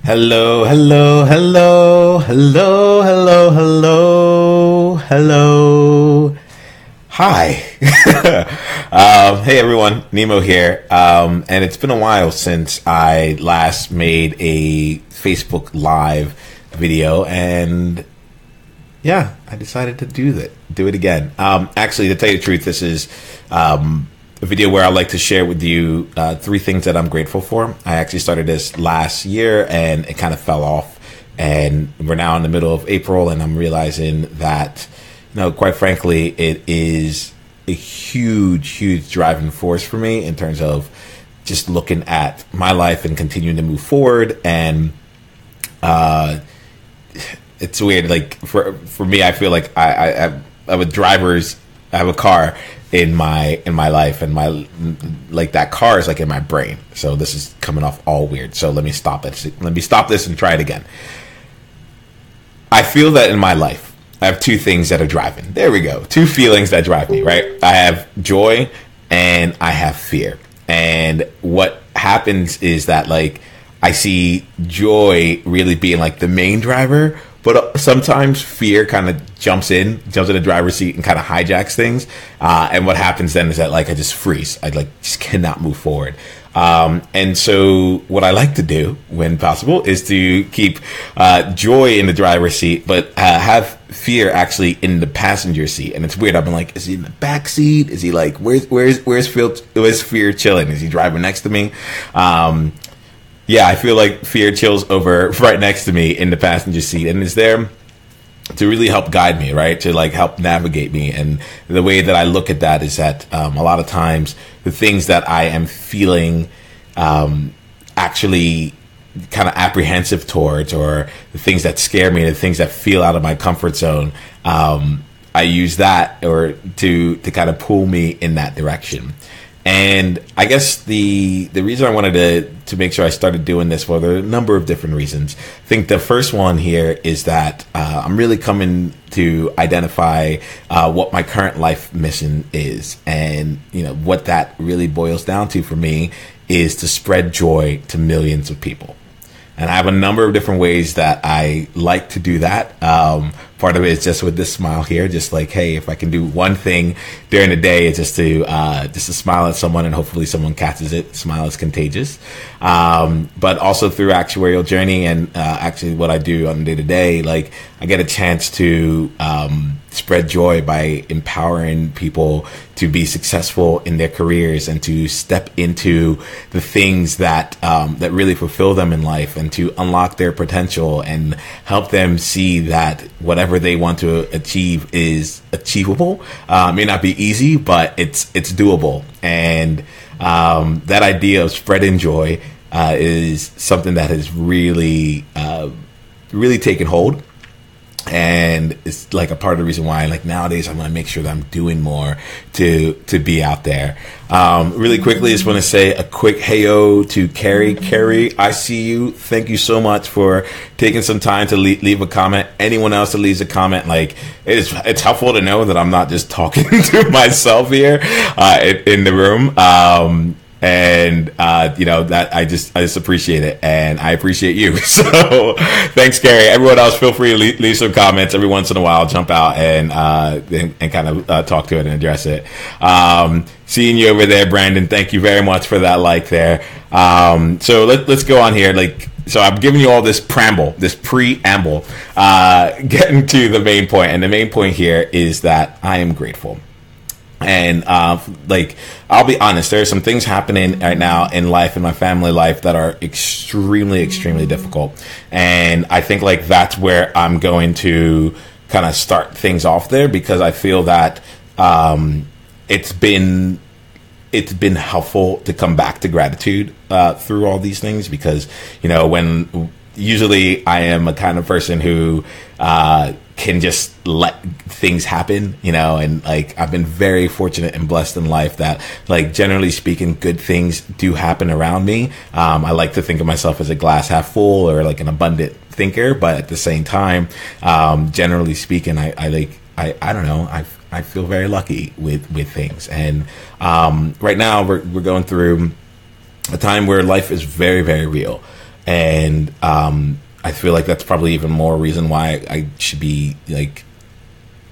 Hello, hello, hello, hello, hello, hello, hello. Hi. Hey everyone, Nemo here. And it's been a while since I last made a Facebook Live video, and yeah, I decided to do it again. Actually, to tell you the truth, this is a video where I like to share with you three things that I'm grateful for. I actually started this last year and it kind of fell off, and we're now in the middle of April, and I'm realizing that, quite frankly, it is a huge driving force for me in terms of just looking at my life and continuing to move forward. And it's weird, like for me, I feel like I have I have a car in my life, and like that car is like in my brain. So this is coming off all weird. So let me stop it. Let me stop this and try it again. I feel that in my life, I have two things that are driving. There we go. Two feelings that drive me, right? I have joy and I have fear. And what happens is that, like, I see joy really being like the main driver, but sometimes fear kind of jumps in the driver's seat and kind of hijacks things. And what happens then is that, like, I just freeze. I just cannot move forward. And so what I like to do when possible is to keep joy in the driver's seat, but have fear actually in the passenger seat. And it's weird. I've been like, is he in the back seat? Is he like, where's fear chilling? Is he driving next to me? Yeah, I feel like fear chills over right next to me in the passenger seat, and is there to really help guide me, right? To like help navigate me. And the way that I look at that is that a lot of times the things that I am feeling actually kind of apprehensive towards, or the things that scare me, the things that feel out of my comfort zone, I use that or to kind of pull me in that direction. And I guess the reason I wanted to make sure I started doing this, well, there are a number of different reasons. I think the first one here is that I'm really coming to identify what my current life mission is. And, what that really boils down to for me is to spread joy to millions of people. And I have a number of different ways that I like to do that. Part of it is just with this smile here, just like, hey, if I can do one thing during the day, it's just to smile at someone, and hopefully someone catches it. Smile is contagious. But also through actuarial journey and actually what I do on day to day, like, I get a chance to spread joy by empowering people to be successful in their careers and to step into the things that that really fulfill them in life, and to unlock their potential and help them see that whatever they want to achieve is achievable. It may not be easy, but it's doable. And that idea of spreading joy is something that has really taken hold. And it's like a part of the reason why, like, nowadays I want to make sure that I'm doing more to be out there. Really quickly, just want to say a quick heyo to Carrie. Carrie, I see you. Thank you so much for taking some time to leave a comment. Anyone else that leaves a comment, like, it's helpful to know that I'm not just talking to myself here in the room. And that I just appreciate it, and I appreciate you. So thanks, Gary. Everyone else, feel free to leave some comments every once in a while. Jump out and kind of talk to it and address it. Seeing you over there, Brandon. Thank you very much for that like there. So let's go on here. So I'm giving you all this preamble, getting to the main point, and the main point here is that I am grateful. And I'll be honest, there are some things happening right now in life, in my family life, that are extremely difficult. And I think, like, that's where I'm going to kind of start things off there, because I feel that it's been helpful to come back to gratitude through all these things, because when usually I am a kind of person who can just let things happen, and like, I've been very fortunate and blessed in life that, like, generally speaking, good things do happen around me. I like to think of myself as a glass half full, or like an abundant thinker, but at the same time, generally speaking, I don't know, I feel very lucky with things. And right now we're going through a time where life is very real. And I feel like that's probably even more reason why I should be like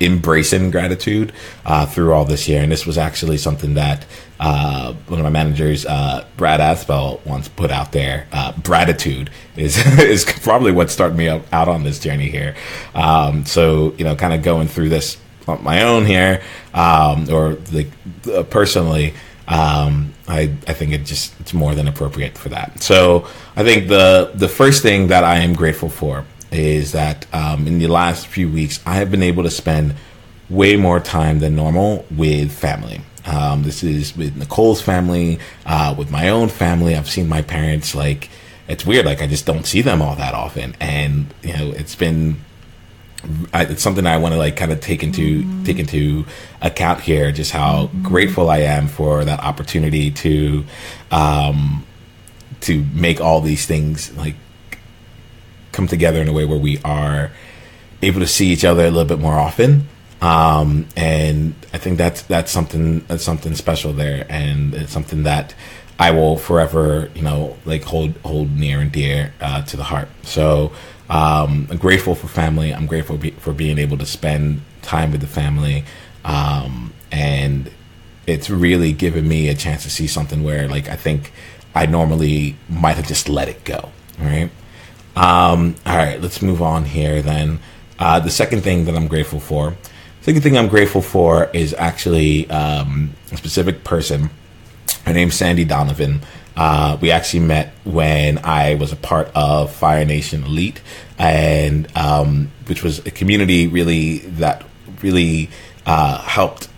embracing gratitude through all this year. And this was actually something that one of my managers, Brad Aspel, once put out there. Gratitude is probably what started me out on this journey here. So, you know, kind of going through this on my own here, or like personally, I think it's more than appropriate for that. So I think the first thing that I am grateful for is that in the last few weeks, I have been able to spend way more time than normal with family. This is with Nicole's family, with my own family. I've seen my parents, like, it's weird. Like, I just don't see them all that often. And, you know, it's something I want to like kind of take into account here, just how grateful I am for that opportunity to make all these things like come together in a way where we are able to see each other a little bit more often. And I think that's something special there, and it's something that I will forever, you know, like hold near and dear to the heart. So I'm grateful for family. I'm grateful for being able to spend time with the family, and it's really given me a chance to see something where, like, I think I normally might have just let it go. All right. All right, let's move on here then. The second thing that I'm grateful for, is actually a specific person. Her name's Sandy Donovan. We actually met when I was a part of Fire Nation Elite, and which was a community that really helped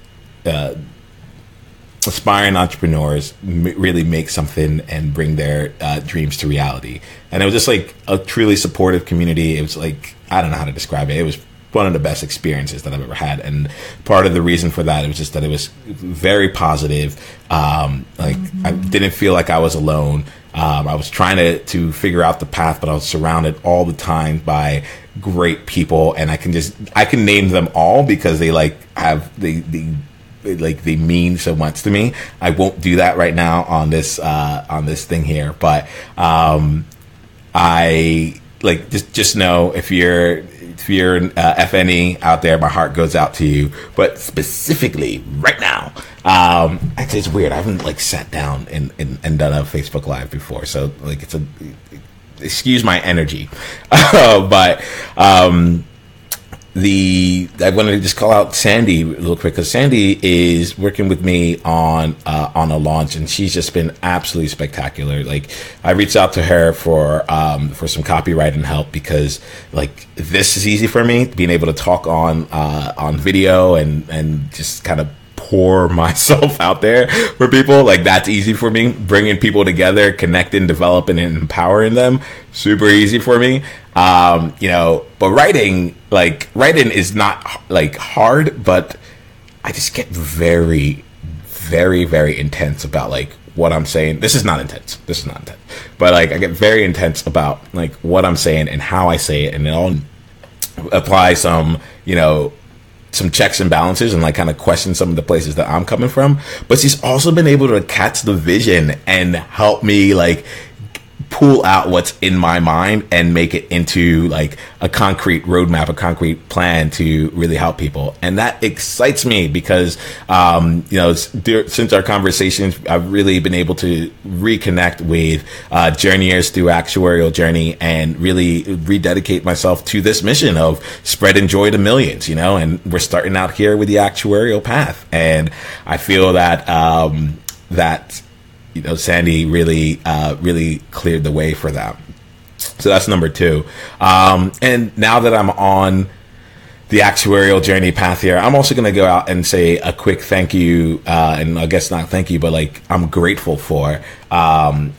aspiring entrepreneurs really make something and bring their dreams to reality. And it was just like a truly supportive community. It was like, I don't know how to describe it. It was one of the best experiences that I've ever had. And part of the reason for that, it was just that it was very positive. I didn't feel like I was alone. I was trying to figure out the path, but I was surrounded all the time by great people. And I can name them all because they they mean so much to me. I won't do that right now on this thing here, but I like just know if you're an FNE out there, my heart goes out to you. But specifically right now, actually it's weird. I haven't like sat down and done a Facebook Live before, so like excuse my energy, but I wanted to just call out Sandy real quick, because Sandy is working with me on a launch, and she's just been absolutely spectacular. Like, I reached out to her for some copywriting help, because like this is easy for me, being able to talk on video and just kind of pour myself out there for people. Like, that's easy for me. Bringing people together, connecting, developing, and empowering them, super easy for me. But writing is not like hard, but I just get very, very, very intense about like what I'm saying. This is not intense, but like I get very intense about like what I'm saying and how I say it, and then I'll apply some checks and balances and like kind of question some of the places that I'm coming from. But she's also been able to catch the vision and help me like pull out what's in my mind and make it into like a concrete roadmap, a concrete plan to really help people. And that excites me because, since our conversations, I've really been able to reconnect with journeyers through actuarial journey and really rededicate myself to this mission of spreading joy to millions, and we're starting out here with the actuarial path. And I feel that, Sandy really cleared the way for that. So that's number two. And now that I'm on the actuarial journey path here, I'm also going to go out and say a quick thank you. And I guess not thank you, but like I'm grateful for Aman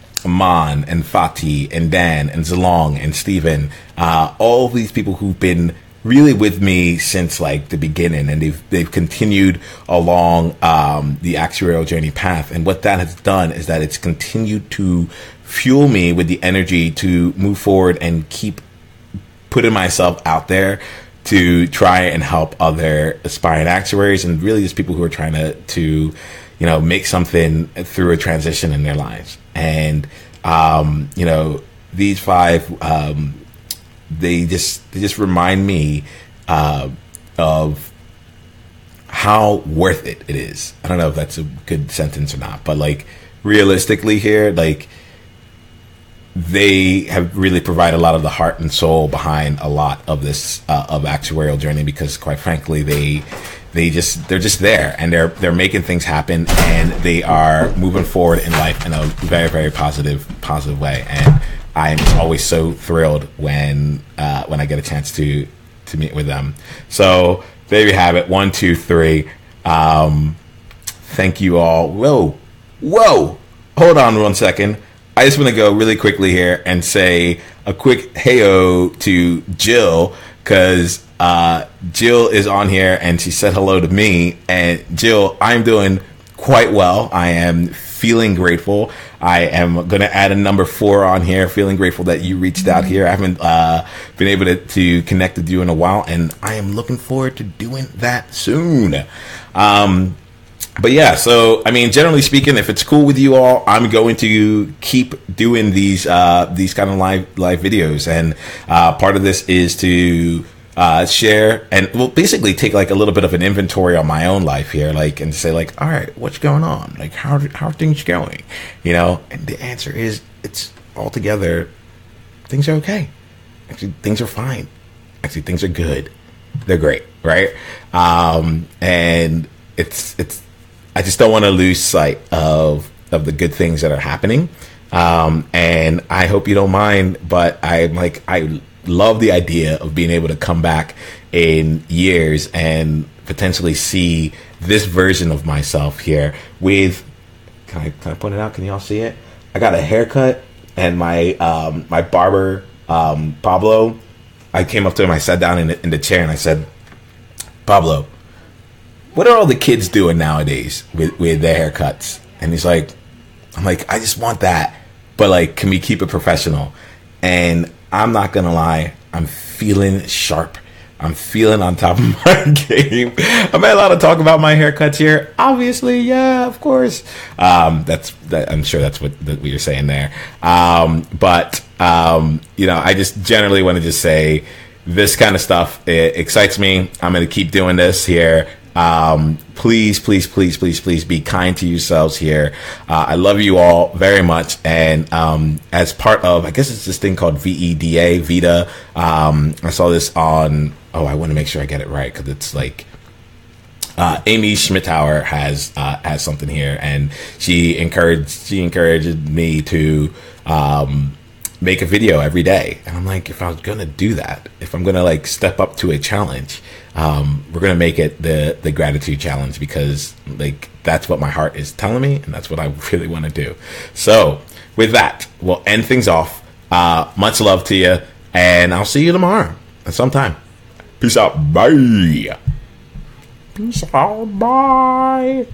and Fatih and Dan and Zalong and Steven, all these people who've been really with me since like the beginning, and they've continued along the actuarial journey path. And what that has done is that it's continued to fuel me with the energy to move forward and keep putting myself out there to try and help other aspiring actuaries, and really just people who are trying to make something through a transition in their lives. And these 5, they just remind me of how worth it is. I don't know if that's a good sentence or not, but like realistically here, like they have really provided a lot of the heart and soul behind a lot of this of actuarial journey, because quite frankly, they're just there, and they're making things happen, and they are moving forward in life in a very, very positive way. And I'm always so thrilled when I get a chance to meet with them. So there you have it. 1, 2, 3. Thank you all. Whoa. Hold on 1 second. I just want to go really quickly here and say a quick heyo to Jill, because Jill is on here and she said hello to me. And Jill, I'm doing quite well. I am feeling grateful. I am going to add a number 4 on here. Feeling grateful that you reached out here. I haven't been able to connect with you in a while, and I am looking forward to doing that soon. But yeah, so I mean, generally speaking, if it's cool with you all, I'm going to keep doing these kind of live videos, and part of this is to share and basically take like a little bit of an inventory on my own life here, like, and say like, all right, what's going on? Like, how are things going? You know, and the answer is, it's altogether, things are okay. Actually, things are fine. Actually, things are good. They're great, right? And it's. I just don't want to lose sight of the good things that are happening. And I hope you don't mind, but I love the idea of being able to come back in years and potentially see this version of myself here with, can I point it out? Can y'all see it? I got a haircut, and my my barber, Pablo, I came up to him, I sat down in the chair, and I said, Pablo, what are all the kids doing nowadays with their haircuts? And he's like, I'm like, I just want that, but like, can we keep it professional? And I'm not gonna lie, I'm feeling sharp. I'm feeling on top of my game. Am I allowed to talk about my haircuts here? Obviously, yeah, of course. I'm sure that's what you're saying there. But you know, I just generally want to just say, this kind of stuff, it excites me. I'm going to keep doing this here. Please be kind to yourselves here. I love you all very much. And as part of, I guess it's this thing called VEDA, I saw this on, I want to make sure I get it right, because it's like, Amy Schmittauer has something here, and she encouraged me to make a video every day. And I'm like, if I was gonna do that, if I'm gonna like step up to a challenge, we're gonna make it the gratitude challenge, because like that's what my heart is telling me, and that's what I really want to do. So with that, we'll end things off. Much love to you, and I'll see you tomorrow at some time. Peace out. Bye. Peace out. Bye.